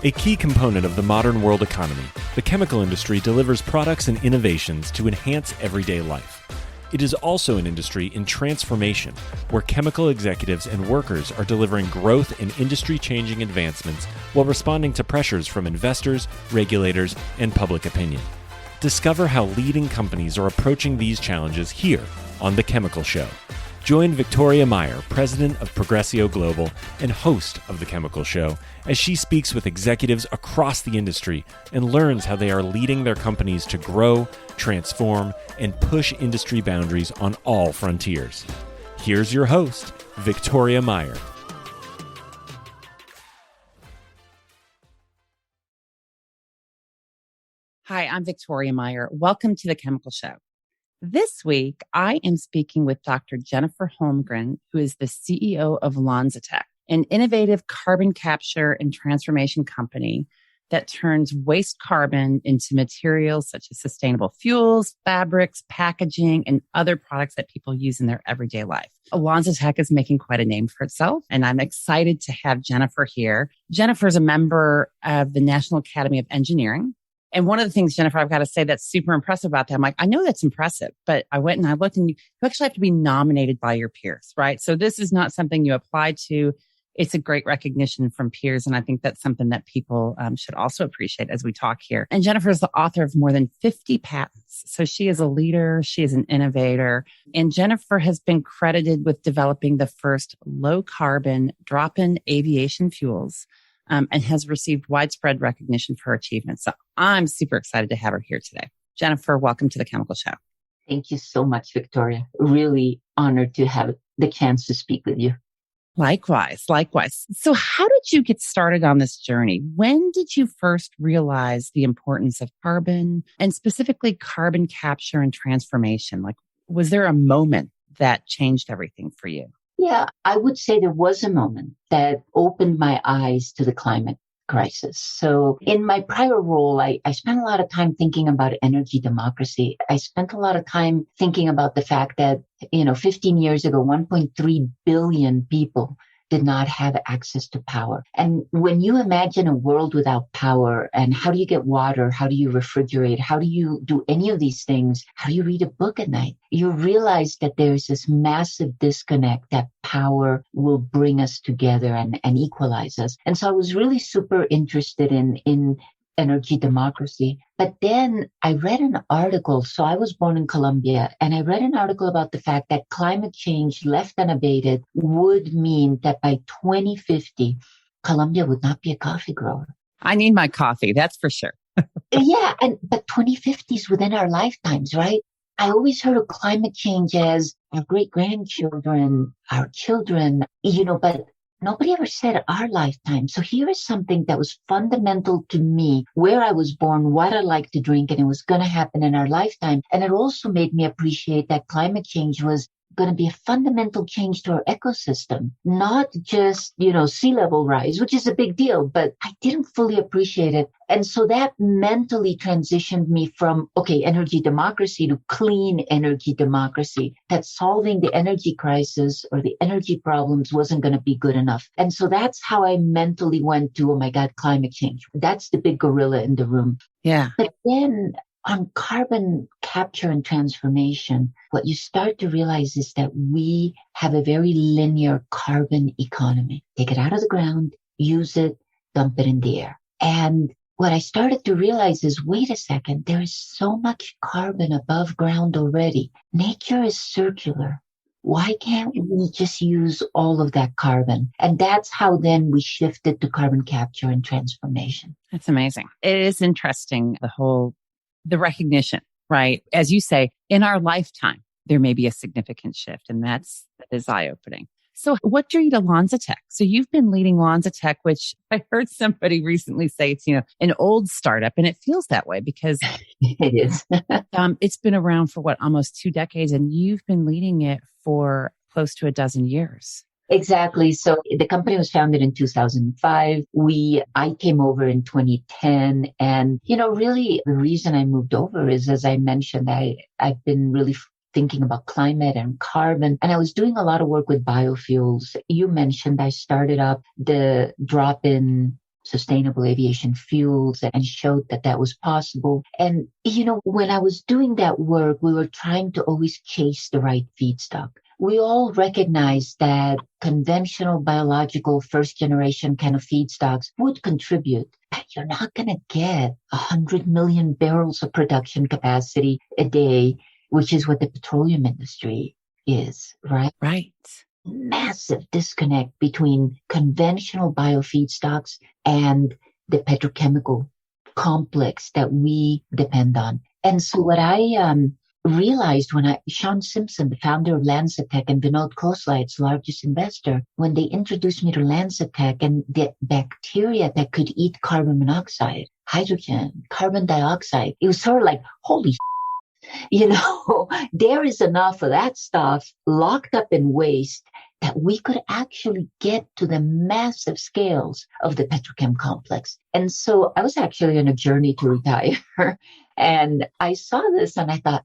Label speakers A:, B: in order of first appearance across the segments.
A: A key component of the modern world economy, the chemical industry delivers products and innovations to enhance everyday life. It is also an industry in transformation, where chemical executives and workers are delivering growth and industry-changing advancements while responding to pressures from investors, regulators, and public opinion. Discover how leading companies are approaching these challenges here on The Chemical Show. Join Victoria Meyer, president of Progressio Global and host of The Chemical Show, as she speaks with executives across the industry and learns how they are leading their companies to grow, transform, and push industry boundaries on all frontiers. Here's your host, Victoria Meyer.
B: Hi, I'm Victoria Meyer. Welcome to The Chemical Show. This week, I am speaking with Dr. Jennifer Holmgren, who is the CEO of LanzaTech, an innovative carbon capture and transformation company that turns waste carbon into materials such as sustainable fuels, fabrics, packaging, and other products that people use in their everyday life. LanzaTech is making quite a name for itself, and I'm excited to have Jennifer here. Jennifer is a member of the National Academy of Engineering. And one of the things, Jennifer, I've got to say that's super impressive about that. I'm like, I know that's impressive, but I went and I looked, and you actually have to be nominated by your peers, right? So this is not something you apply to. It's a great recognition from peers. And I think that's something that people should also appreciate as we talk here. And Jennifer is the author of more than 50 patents. So she is a leader. She is an innovator. And Jennifer has been credited with developing the first low carbon drop-in aviation fuels. And has received widespread recognition for her achievements. So I'm super excited to have her here today. Jennifer, welcome to The Chemical Show.
C: Thank you so much, Victoria. Really honored to have the chance to speak with you.
B: Likewise. So how did you get started on this journey? When did you first realize the importance of carbon and specifically carbon capture and transformation? Like, was there a moment that changed everything for you?
C: Yeah, I would say there was a moment that opened my eyes to the climate crisis. So in my prior role, I spent a lot of time thinking about energy democracy. I spent a lot of time thinking about the fact that, 15 years ago, 1.3 billion people did not have access to power. And when you imagine a world without power, and how do you get water? How do you refrigerate? How do you do any of these things? How do you read a book at night? You realize that there's this massive disconnect that power will bring us together and equalize us. And so I was really super interested in energy democracy. But then I read an article. So I was born in Colombia, and I read an article about the fact that climate change left unabated would mean that by 2050, Colombia would not be a coffee grower.
B: I need my coffee, that's for sure.
C: Yeah, but 2050 is within our lifetimes, right? I always heard of climate change as our great-grandchildren, our children, but nobody ever said our lifetime. So here is something that was fundamental to me, where I was born, what I like to drink, and it was going to happen in our lifetime. And it also made me appreciate that climate change was going to be a fundamental change to our ecosystem, not just, sea level rise, which is a big deal, but I didn't fully appreciate it. And so that mentally transitioned me from, energy democracy to clean energy democracy, that solving the energy crisis or the energy problems wasn't going to be good enough. And so that's how I mentally went to, oh my God, climate change. That's the big gorilla in the room.
B: Yeah.
C: But then on carbon capture and transformation, what you start to realize is that we have a very linear carbon economy. Take it out of the ground, use it, dump it in the air. And what I started to realize is, wait a second, there is so much carbon above ground already. Nature is circular. Why can't we just use all of that carbon? And that's how then we shifted to carbon capture and transformation.
B: That's amazing. It is interesting, the recognition, right? As you say, in our lifetime, there may be a significant shift, and that is eye-opening. So what drew you to LanzaTech? So you've been leading LanzaTech, which I heard somebody recently say it's, an old startup, and it feels that way because
C: it is.
B: It's been around for almost 2 decades, and you've been leading it for close to a dozen years.
C: Exactly. So the company was founded in 2005. I came over in 2010. And, really the reason I moved over is, as I mentioned, I've been really thinking about climate and carbon. And I was doing a lot of work with biofuels. You mentioned I started up the drop-in sustainable aviation fuels and showed that that was possible. And, when I was doing that work, we were trying to always chase the right feedstock. We all recognize that conventional biological first generation kind of feedstocks would contribute, but you're not going to get 100 million barrels of production capacity a day, which is what the petroleum industry is, right?
B: Right.
C: Massive disconnect between conventional biofeedstocks and the petrochemical complex that we depend on. And so what I realized when Sean Simpson, the founder of LanzaTech and Vinod Khosla, its largest investor, when they introduced me to LanzaTech and the bacteria that could eat carbon monoxide, hydrogen, carbon dioxide, it was sort of like, holy there is enough of that stuff locked up in waste that we could actually get to the massive scales of the petrochem complex. And so I was actually on a journey to retire and I saw this and I thought,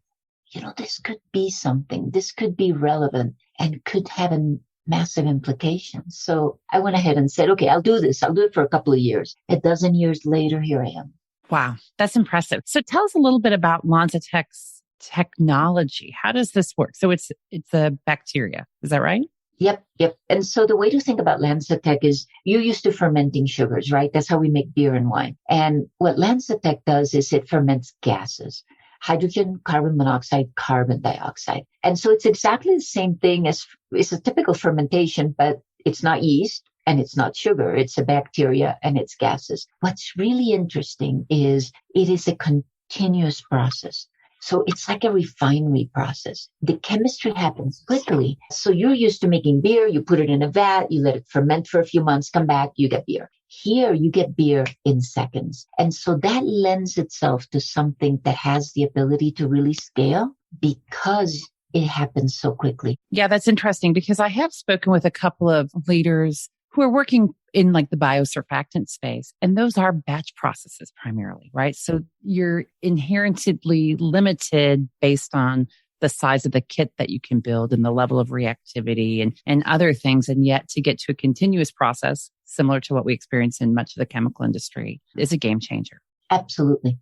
C: this could be something, this could be relevant and could have a massive implications. So I went ahead and said, okay, I'll do this. I'll do it for a couple of years. A dozen years later, here I am.
B: Wow, that's impressive. So tell us a little bit about LanzaTech's technology. How does this work? So it's a bacteria. Is that right?
C: Yep. And so the way to think about LanzaTech is you're used to fermenting sugars, right? That's how we make beer and wine. And what LanzaTech does is it ferments gases. Hydrogen, carbon monoxide, carbon dioxide. And so it's exactly the same thing as it's a typical fermentation, but it's not yeast and it's not sugar. It's a bacteria and it's gases. What's really interesting is it is a continuous process. So it's like a refinery process. The chemistry happens quickly. So you're used to making beer. You put it in a vat, you let it ferment for a few months, come back, you get beer. Here, you get beer in seconds. And so that lends itself to something that has the ability to really scale because it happens so quickly.
B: Yeah, that's interesting because I have spoken with a couple of leaders who are working in like the biosurfactant space, and those are batch processes primarily, right? So you're inherently limited based on the size of the kit that you can build and the level of reactivity and other things. And yet to get to a continuous process, similar to what we experience in much of the chemical industry, is a game changer.
C: Absolutely.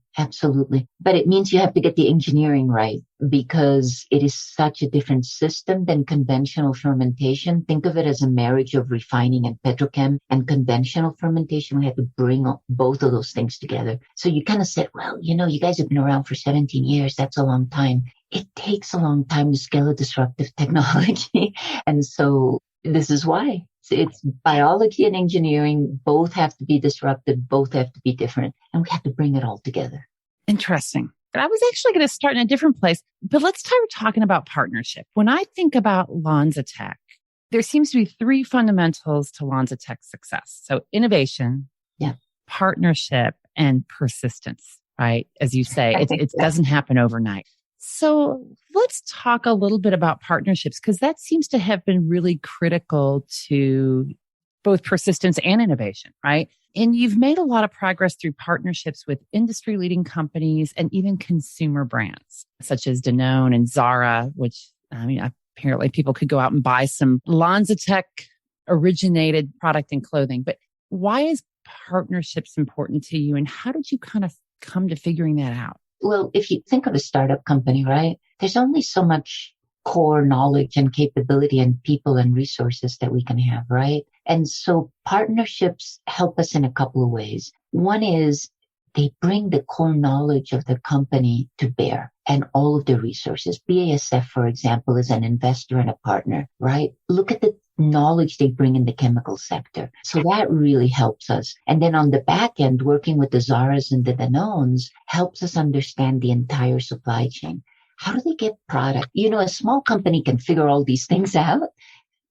C: But it means you have to get the engineering right because it is such a different system than conventional fermentation. Think of it as a marriage of refining and petrochem and conventional fermentation. We have to bring both of those things together. So you kind of said, well, you guys have been around for 17 years. That's a long time. It takes a long time to scale a disruptive technology. And so this is why. It's biology and engineering. Both have to be disruptive. Both have to be different. And we have to bring it all together.
B: Interesting. I was actually going to start in a different place, but let's start talking about partnership. When I think about LanzaTech, there seems to be three fundamentals to LanzaTech's success. So innovation, partnership, and persistence, right? As you say, it doesn't happen overnight. So let's talk a little bit about partnerships, because that seems to have been really critical to both persistence and innovation, right? And you've made a lot of progress through partnerships with industry leading companies and even consumer brands such as Danone and Zara, which apparently people could go out and buy some LanzaTech originated product and clothing. But why is partnerships important to you? And how did you kind of come to figuring that out?
C: Well, if you think of a startup company, right, there's only so much core knowledge and capability and people and resources that we can have, right? And so partnerships help us in a couple of ways. One is they bring the core knowledge of the company to bear and all of the resources. BASF, for example, is an investor and a partner, right? Look at the knowledge they bring in the chemical sector. So that really helps us. And then on the back end, working with the Zaras and the Danones helps us understand the entire supply chain. How do they get product? A small company can figure all these things out,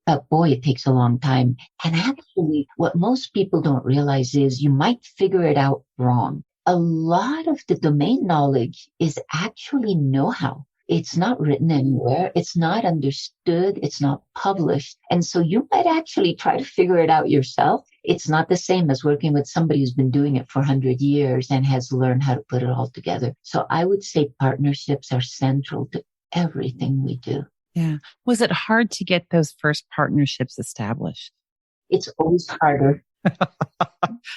C: but boy, it takes a long time. And actually, what most people don't realize is you might figure it out wrong. A lot of the domain knowledge is actually know-how. It's not written anywhere. It's not understood. It's not published. And so you might actually try to figure it out yourself. It's not the same as working with somebody who's been doing it for 100 years and has learned how to put it all together. So I would say partnerships are central to everything we do.
B: Yeah. Was it hard to get those first partnerships established?
C: It's always harder.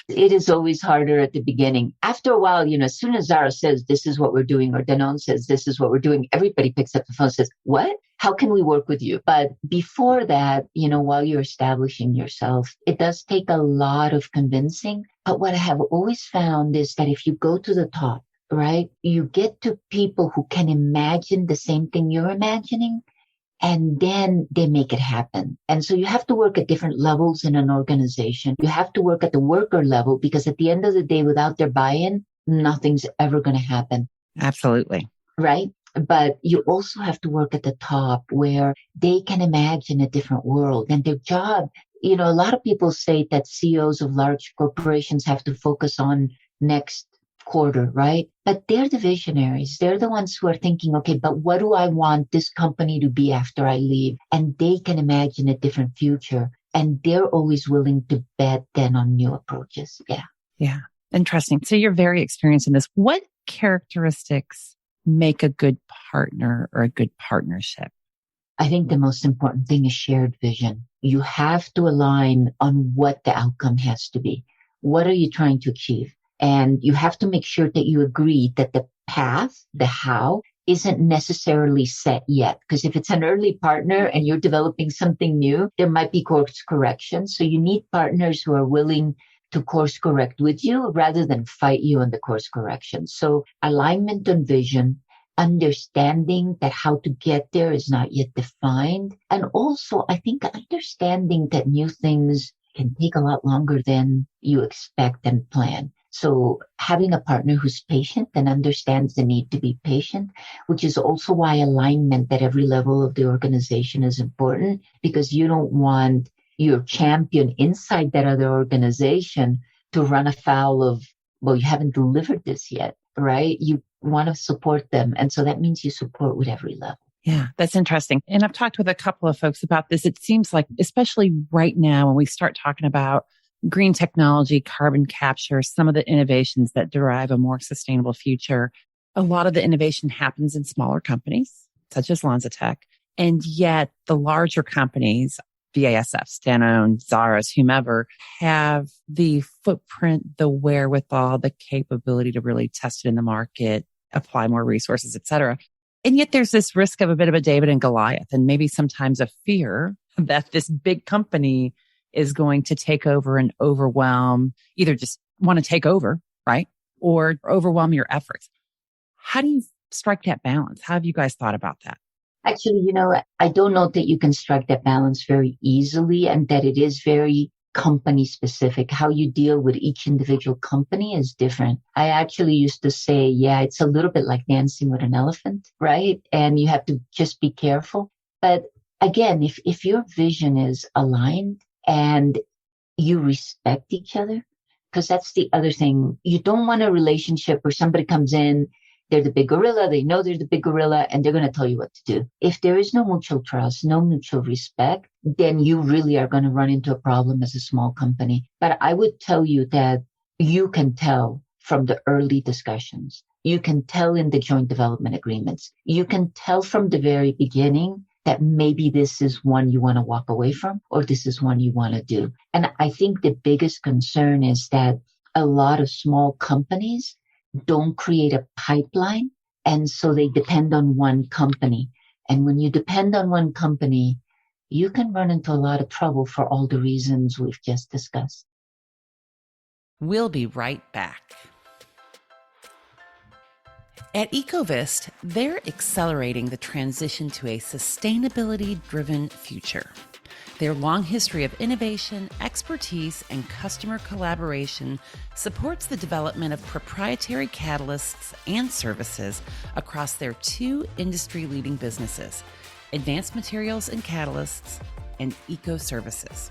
C: It is always harder at the beginning. After a while, as soon as Zara says, this is what we're doing, or Danone says, this is what we're doing, everybody picks up the phone and says, what? How can we work with you? But before that, while you're establishing yourself, it does take a lot of convincing. But what I have always found is that if you go to the top, right, you get to people who can imagine the same thing you're imagining, and then they make it happen. And so you have to work at different levels in an organization. You have to work at the worker level, because at the end of the day, without their buy-in, nothing's ever going to happen.
B: Absolutely.
C: Right? But you also have to work at the top where they can imagine a different world, and their job. A lot of people say that CEOs of large corporations have to focus on next quarter, right? But they're the visionaries. They're the ones who are thinking, okay, but what do I want this company to be after I leave? And they can imagine a different future. And they're always willing to bet then on new approaches. Yeah.
B: Yeah. Interesting. So you're very experienced in this. What characteristics make a good partner or a good partnership?
C: I think the most important thing is shared vision. You have to align on what the outcome has to be. What are you trying to achieve? And you have to make sure that you agree that the path, the how, isn't necessarily set yet. Because if it's an early partner and you're developing something new, there might be course correction. So you need partners who are willing to course correct with you rather than fight you on the course correction. So alignment on vision, understanding that how to get there is not yet defined. And also, I think understanding that new things can take a lot longer than you expect and plan. So having a partner who's patient and understands the need to be patient, which is also why alignment at every level of the organization is important, because you don't want your champion inside that other organization to run afoul of, well, you haven't delivered this yet, right? You want to support them. And so that means you support with every level.
B: Yeah, that's interesting. And I've talked with a couple of folks about this. It seems like, especially right now, when we start talking about green technology, carbon capture, some of the innovations that derive a more sustainable future, a lot of the innovation happens in smaller companies, such as LanzaTech. And yet the larger companies, BASFs, Danone, Zara's, whomever, have the footprint, the wherewithal, the capability to really test it in the market, apply more resources, et cetera. And yet there's this risk of a bit of a David and Goliath, and maybe sometimes a fear that this big company is going to take over and overwhelm, either just want to take over, right? Or overwhelm your efforts. How do you strike that balance? How have you guys thought about that?
C: Actually, I don't know that you can strike that balance very easily, and that it is very company specific. How you deal with each individual company is different. I actually used to say, yeah, it's a little bit like dancing with an elephant, right? And you have to just be careful. But again, if your vision is aligned and you respect each other, because that's the other thing. You don't want a relationship where somebody comes in, they're the big gorilla, they know they're the big gorilla, and they're going to tell you what to do. If there is no mutual trust, no mutual respect, then you really are going to run into a problem as a small company. But I would tell you that you can tell from the early discussions. You can tell in the joint development agreements. You can tell from the very beginning that maybe this is one you want to walk away from, or this is one you want to do. And I think the biggest concern is that a lot of small companies don't create a pipeline, and so they depend on one company. And when you depend on one company, you can run into a lot of trouble for all the reasons we've just discussed.
D: We'll be right back. At Ecovist, they're accelerating the transition to a sustainability-driven future. Their long history of innovation, expertise, and customer collaboration supports the development of proprietary catalysts and services across their two industry-leading businesses, Advanced Materials and Catalysts and Eco Services.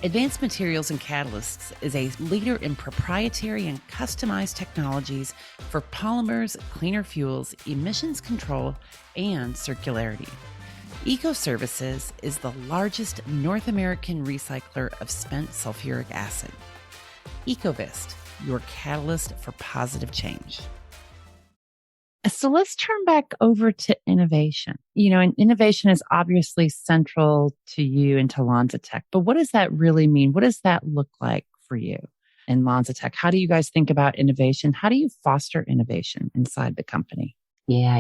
D: Advanced Materials and Catalysts is a leader in proprietary and customized technologies for polymers, cleaner fuels, emissions control, and circularity. Eco Services is the largest North American recycler of spent sulfuric acid. Ecovist, your catalyst for positive change.
B: So let's turn back over to innovation. And innovation is obviously central to you and to LanzaTech, but what does that really mean? What does that look like for you in LanzaTech? How do you guys think about innovation? How do you foster innovation inside the company?
C: Yeah,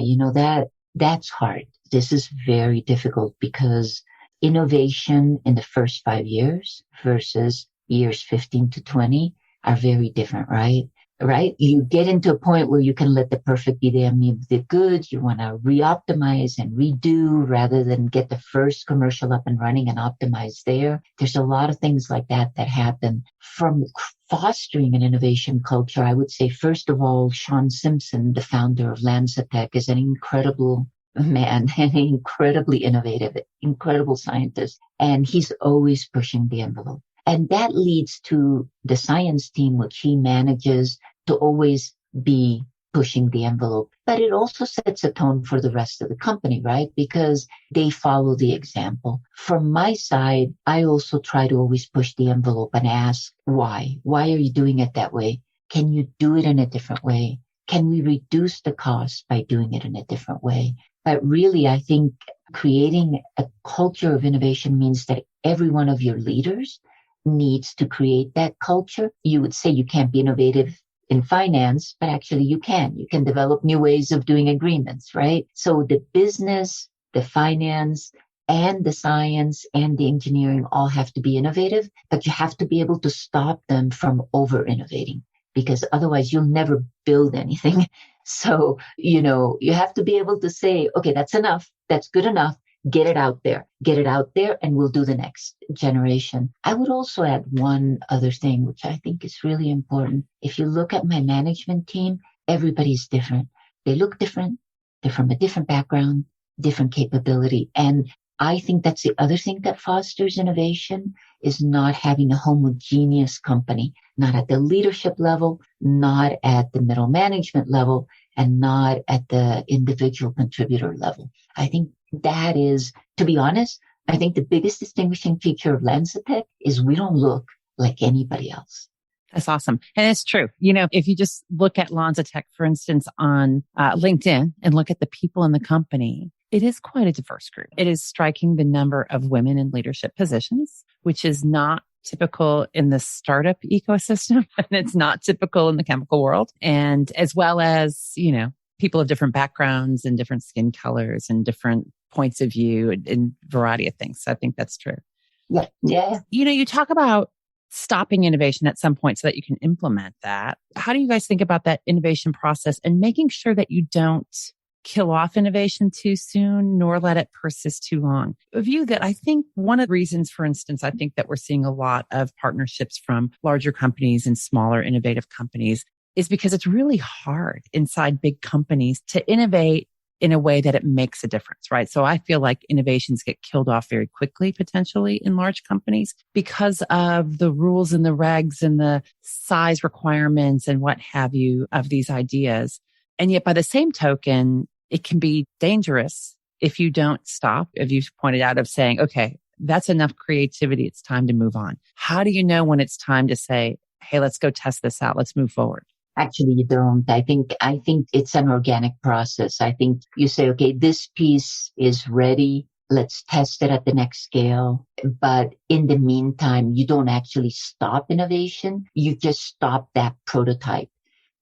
C: that's hard. This is very difficult because innovation in the first 5 years versus years 15 to 20 are very different, right? Right? You get into a point where you can let the perfect be the enemy of the good. You want to re-optimize and redo rather than get the first commercial up and running and optimize there. There's a lot of things like that happen from fostering an innovation culture. I would say, first of all, Sean Simpson, the founder of LanzaTech, is an incredible man and incredibly innovative, incredible scientist. And he's always pushing the envelope. And that leads to the science team, which he manages to always be pushing the envelope. But it also sets a tone for the rest of the company, right? Because they follow the example. From my side, I also try to always push the envelope and ask, why? Why are you doing it that way? Can you do it in a different way? Can we reduce the cost by doing it in a different way? But really, I think creating a culture of innovation means that every one of your leaders needs to create that culture. You would say you can't be innovative in finance, but actually you can. You can develop new ways of doing agreements, right? So the business, the finance, and the science and the engineering all have to be innovative, but you have to be able to stop them from over-innovating because otherwise you'll never build anything. So, you have to be able to say, okay, that's enough. That's good enough. Get it out there, and we'll do the next generation. I would also add one other thing, which I think is really important. If you look at my management team, everybody's different. They look different. They're from a different background, different capability. And I think that's the other thing that fosters innovation is not having a homogeneous company, not at the leadership level, not at the middle management level, and not at the individual contributor level. I think that is, to be honest, I think the biggest distinguishing feature of LanzaTech is we don't look like anybody else.
B: That's awesome. And it's true. If you just look at LanzaTech, for instance, on LinkedIn and look at the people in the company, it is quite a diverse group. It is striking the number of women in leadership positions, which is not typical in the startup ecosystem. And it's not typical in the chemical world. And as well as, people of different backgrounds and different skin colors and different points of view and variety of things. So I think that's true.
C: Yeah.
B: You talk about stopping innovation at some point so that you can implement that. How do you guys think about that innovation process and making sure that you don't kill off innovation too soon, nor let it persist too long? A view that I think one of the reasons, for instance, I think that we're seeing a lot of partnerships from larger companies and smaller innovative companies is because it's really hard inside big companies to innovate in a way that it makes a difference, right? So I feel like innovations get killed off very quickly, potentially in large companies because of the rules and the regs and the size requirements and what have you of these ideas. And yet by the same token, it can be dangerous if you don't stop, as you've pointed out, of saying, okay, that's enough creativity. It's time to move on. How do you know when it's time to say, hey, let's go test this out. Let's move forward?
C: Actually, you don't. I think it's an organic process. I think you say, okay, this piece is ready. Let's test it at the next scale. But in the meantime, you don't actually stop innovation. You just stop that prototype.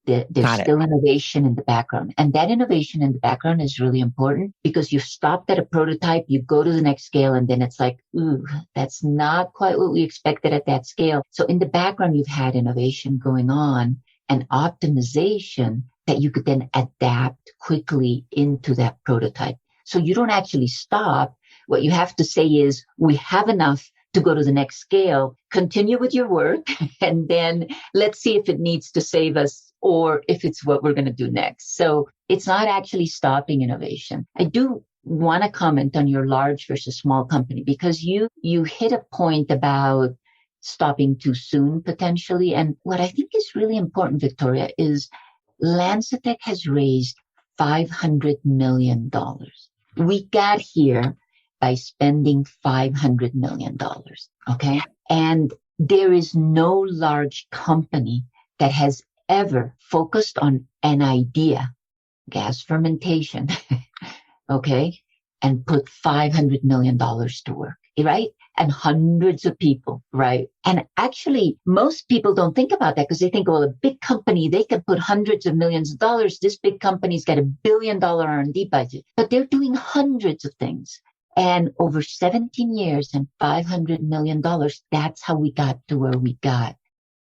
C: There's still innovation in the background. And that innovation in the background is really important because you've stopped at a prototype, you go to the next scale, and then it's like, ooh, that's not quite what we expected at that scale. So in the background, you've had innovation going on and optimization that you could then adapt quickly into that prototype. So you don't actually stop. What you have to say is, we have enough to go to the next scale, continue with your work, and then let's see if it needs to save us or if it's what we're going to do next. So it's not actually stopping innovation. I do want to comment on your large versus small company because you hit a point about stopping too soon potentially. And what I think is really important, Victoria, is LanzaTech has raised $500 million. We got here by spending $500 million. Okay. And there is no large company that has ever focused on an idea, gas fermentation, okay, and put $500 million to work. right? And hundreds of people, right? And actually, most people don't think about that because they think, well, a big company, they can put hundreds of millions of dollars. This big company's got $1 billion R&D budget, but they're doing hundreds of things. And over 17 years and $500 million, that's how we got to where we got.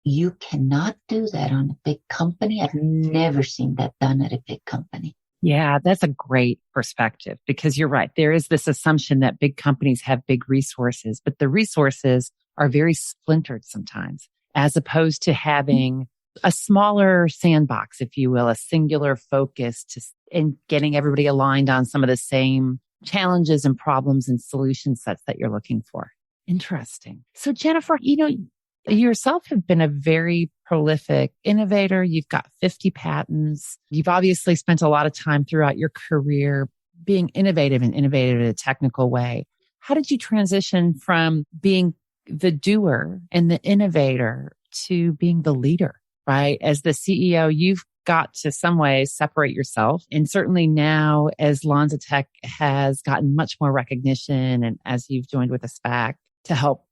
C: You cannot do that on a big company. I've never seen that done at a big company.
B: Yeah, that's a great perspective because you're right. There is this assumption that big companies have big resources, but the resources are very splintered sometimes, as opposed to having a smaller sandbox, if you will, a singular focus and getting everybody aligned on some of the same challenges and problems and solution sets that you're looking for. Interesting. So Jennifer, you yourself have been a very prolific innovator. You've got 50 patents. You've obviously spent a lot of time throughout your career being innovative and innovative in a technical way. How did you transition from being the doer and the innovator to being the leader, right? As the CEO, you've got to some ways separate yourself. And certainly now as LanzaTech has gotten much more recognition and as you've joined with a SPAC to help,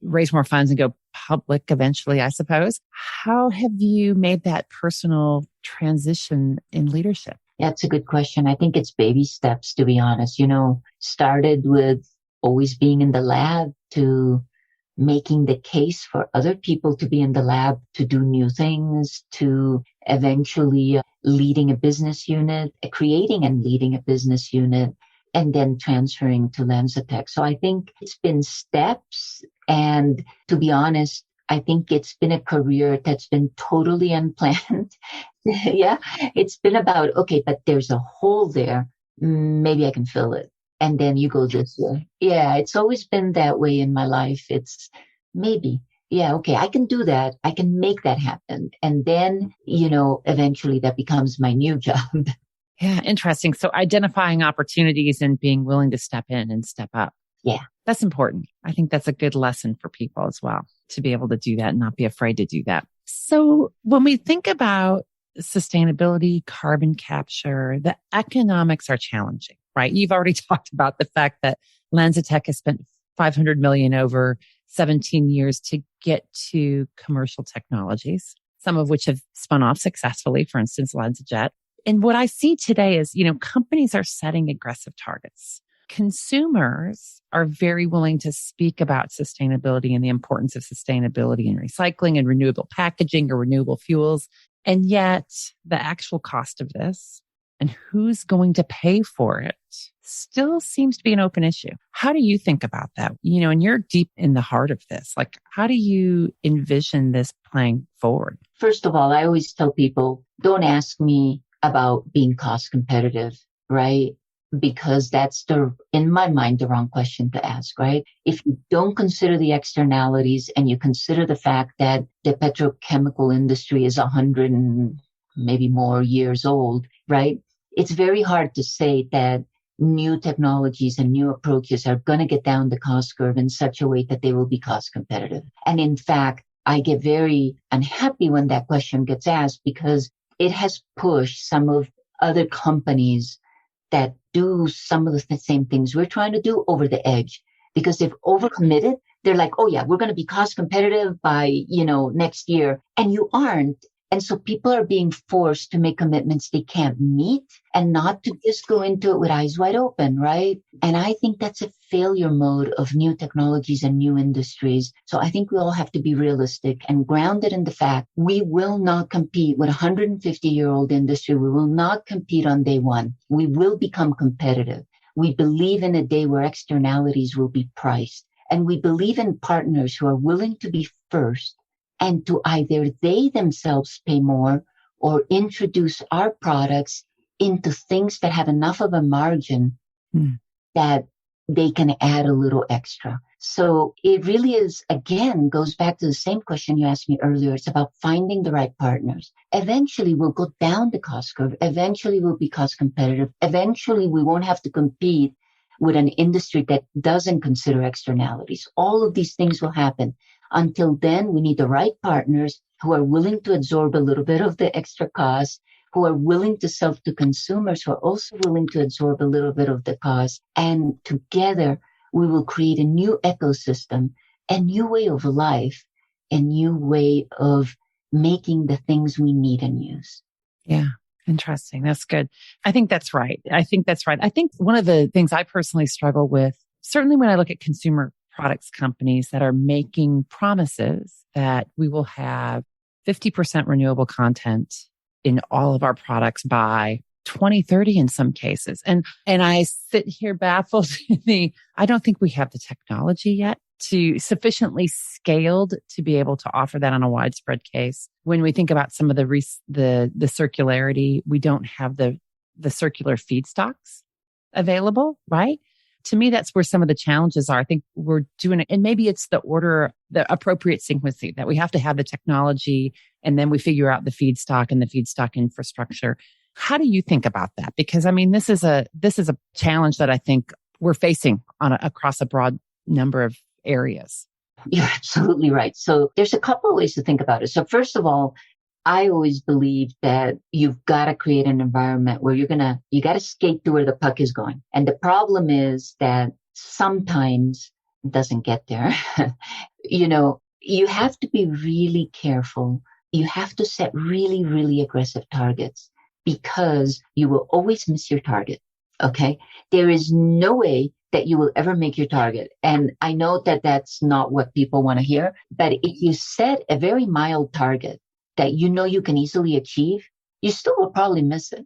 B: raise more funds and go public eventually, I suppose. How have you made that personal transition in leadership?
C: That's a good question. I think it's baby steps, to be honest. Started with always being in the lab to making the case for other people to be in the lab, to do new things, to eventually leading a business unit, creating and leading a business unit, and then transferring to LanzaTech. So I think it's been steps. And to be honest, I think it's been a career that's been totally unplanned. Yeah, it's been about, okay, but there's a hole there. Maybe I can fill it. And then you go this way. Yeah, it's always been that way in my life. It's maybe, yeah, okay, I can do that. I can make that happen. And then, eventually that becomes my new job.
B: Yeah, interesting. So identifying opportunities and being willing to step in and step up.
C: Yeah.
B: That's important. I think that's a good lesson for people as well, to be able to do that and not be afraid to do that. So when we think about sustainability, carbon capture, the economics are challenging, right? You've already talked about the fact that LanzaTech has spent $500 million over 17 years to get to commercial technologies, some of which have spun off successfully, for instance, LanzaJet. And what I see today is, companies are setting aggressive targets. Consumers are very willing to speak about sustainability and the importance of sustainability and recycling and renewable packaging or renewable fuels. And yet the actual cost of this and who's going to pay for it still seems to be an open issue. How do you think about that? And you're deep in the heart of this. Like, how do you envision this playing forward?
C: First of all, I always tell people, don't ask me about being cost competitive, right? Because that's in my mind, the wrong question to ask, right? If you don't consider the externalities and you consider the fact that the petrochemical industry is 100 and maybe more years old, right? It's very hard to say that new technologies and new approaches are going to get down the cost curve in such a way that they will be cost competitive. And in fact, I get very unhappy when that question gets asked because it has pushed some of other companies that do some of the same things we're trying to do over the edge because they've overcommitted. They're like, oh yeah, we're going to be cost competitive by, next year. And you aren't. And so people are being forced to make commitments they can't meet and not to just go into it with eyes wide open, right? And I think that's a failure mode of new technologies and new industries. So I think we all have to be realistic and grounded in the fact we will not compete with a 150-year-old industry. We will not compete on day one. We will become competitive. We believe in a day where externalities will be priced. And we believe in partners who are willing to be first and to either they themselves pay more or introduce our products into things that have enough of a margin that they can add a little extra. So it really is, again, goes back to the same question you asked me earlier. It's about finding the right partners. Eventually we'll go down the cost curve. Eventually we'll be cost competitive. Eventually we won't have to compete with an industry that doesn't consider externalities. All of these things will happen. Until then, we need the right partners who are willing to absorb a little bit of the extra cost, who are willing to sell to consumers, who are also willing to absorb a little bit of the cost. And together, we will create a new ecosystem, a new way of life, a new way of making the things we need and use.
B: Yeah. Interesting. That's good. I think that's right. I think one of the things I personally struggle with, certainly when I look at consumer products companies that are making promises that we will have 50% renewable content in all of our products by 2030 in some cases. And I sit here baffled. I don't think we have the technology yet to sufficiently scaled to be able to offer that on a widespread case. When we think about some of the circularity, we don't have the circular feedstocks available, right? To me, that's where some of the challenges are. I think we're doing it, and maybe it's the appropriate sequencing that we have to have the technology, and then we figure out the feedstock and the feedstock infrastructure. How do you think about that? Because I mean, this is a challenge that I think we're facing across a broad number of areas.
C: You're absolutely right. So there's a couple of ways to think about it. So first of all, I always believe that you've got to create an environment where you got to skate to where the puck is going. And the problem is that sometimes it doesn't get there. You have to be really careful. You have to set really, really aggressive targets because you will always miss your target. Okay. There is no way that you will ever make your target. And I know that that's not what people want to hear, but if you set a very mild target that you know you can easily achieve, you still will probably miss it.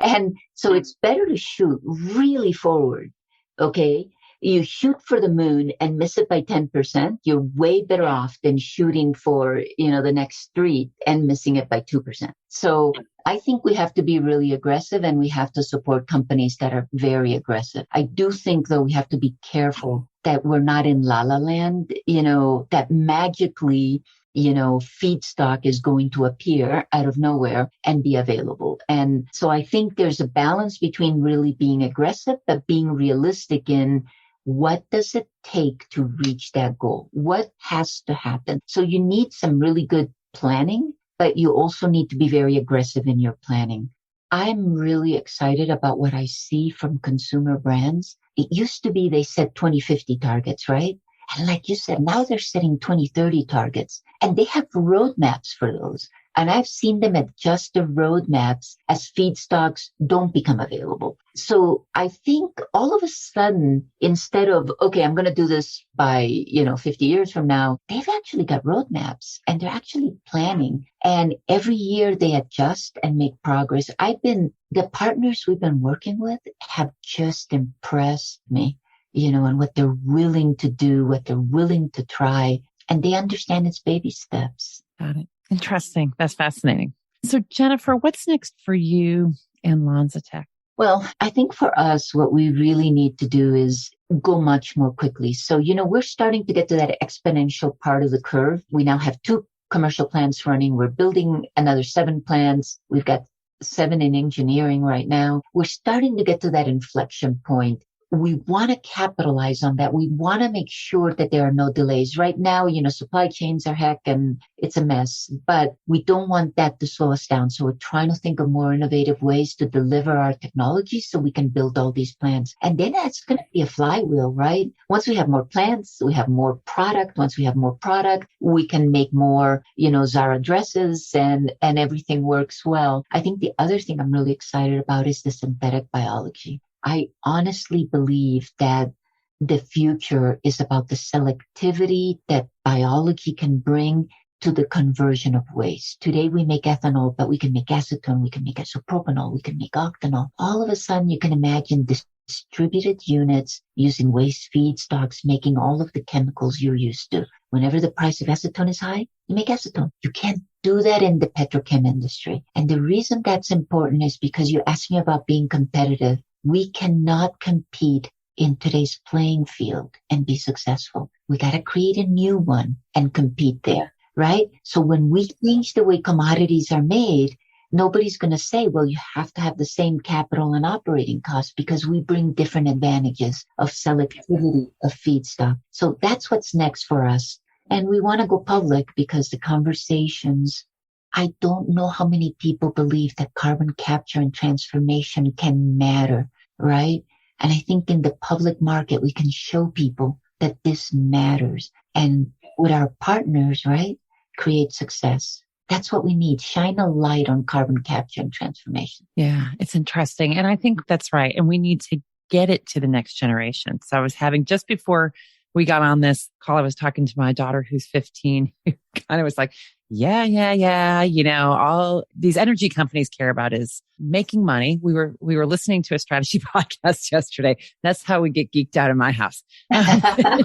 C: And so it's better to shoot really forward. Okay. You shoot for the moon and miss it by 10%. You're way better off than shooting for, the next street and missing it by 2%. So I think we have to be really aggressive and we have to support companies that are very aggressive. I do think, though, we have to be careful that we're not in la la land, that magically, feedstock is going to appear out of nowhere and be available. And so I think there's a balance between really being aggressive, but being realistic in what does it take to reach that goal? What has to happen? So you need some really good planning, but you also need to be very aggressive in your planning. I'm really excited about what I see from consumer brands. It used to be they set 2050 targets, right? And like you said, now they're setting 2030 targets and they have roadmaps for those. And I've seen them adjust the roadmaps as feedstocks don't become available. So I think all of a sudden, instead of, okay, I'm going to do this by, 50 years from now, they've actually got roadmaps and they're actually planning. And every year they adjust and make progress. The partners we've been working with have just impressed me, and what they're willing to do, what they're willing to try. And they understand it's baby steps.
B: Got it. Interesting. That's fascinating. So Jennifer, what's next for you and LanzaTech?
C: Well, I think for us, what we really need to do is go much more quickly. So, we're starting to get to that exponential part of the curve. We now have 2 commercial plants running. We're building another 7 plants. We've got 7 in engineering right now. We're starting to get to that inflection point. We want to capitalize on that. We want to make sure that there are no delays. Right now, supply chains are heck and it's a mess, but we don't want that to slow us down. So we're trying to think of more innovative ways to deliver our technology so we can build all these plants. And then that's going to be a flywheel, right? Once we have more plants, we have more product. Once we have more product, we can make more, Zara dresses and everything works well. I think the other thing I'm really excited about is the synthetic biology. I honestly believe that the future is about the selectivity that biology can bring to the conversion of waste. Today we make ethanol, but we can make acetone, we can make isopropanol, we can make octanol. All of a sudden you can imagine distributed units using waste feedstocks, making all of the chemicals you're used to. Whenever the price of acetone is high, you make acetone. You can't do that in the petrochem industry. And the reason that's important is because you asked me about being competitive. We cannot compete in today's playing field and be successful. We got to create a new one and compete there, right? So when we change the way commodities are made, nobody's going to say, well, you have to have the same capital and operating costs because we bring different advantages of selectivity of feedstock. So that's what's next for us. And we want to go public because the conversations, I don't know how many people believe that carbon capture and transformation can matter, right? And I think in the public market, we can show people that this matters. And with our partners, right, create success. That's what we need. Shine a light on carbon capture and transformation.
B: Yeah, it's interesting. And I think that's right. And we need to get it to the nenext generation. So I was having, just before we got on this call, I was talking to my daughter who's 15, who kind of was like, yeah. You know, all these energy companies care about is making money. We were listening to a strategy podcast yesterday. That's how we get geeked out in my house. And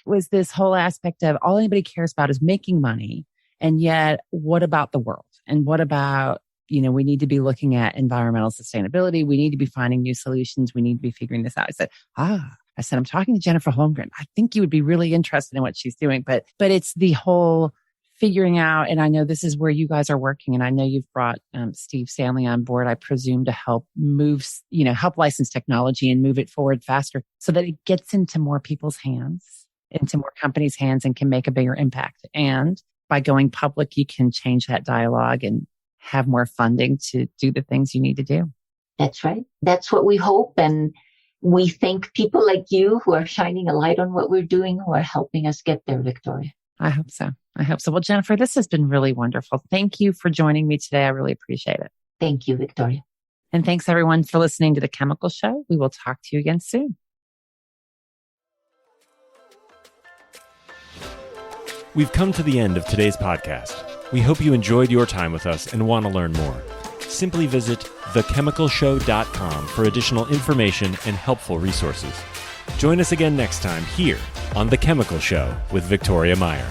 B: was this whole aspect of all anybody cares about is making money. And yet, what about the world? And what about, you know, we need to be looking at environmental sustainability. We need to be finding new solutions. We need to be figuring this out. I said, I'm talking to Jennifer Holmgren. I think you would be really interested in what she's doing, but it's the whole figuring out. And I know this is where you guys are working. And I know you've brought Steve Stanley on board, I presume, to help help license technology and move it forward faster so that it gets into more people's hands, into more companies' hands, and can make a bigger impact. And by going public, you can change that dialogue and have more funding to do the things you need to do.
C: That's right. That's what we hope. And we thank people like you who are shining a light on what we're doing, who are helping us get there, Victoria.
B: I hope so. Well, Jennifer, this has been really wonderful. Thank you for joining me today. I really appreciate it.
C: Thank you, Victoria.
B: And thanks everyone for listening to The Chemical Show. We will talk to you again soon.
A: We've come to the end of today's podcast. We hope you enjoyed your time with us and want to learn more. Simply visit thechemicalshow.com for additional information and helpful resources. Join us again next time here on The Chemical Show with Victoria Meyer.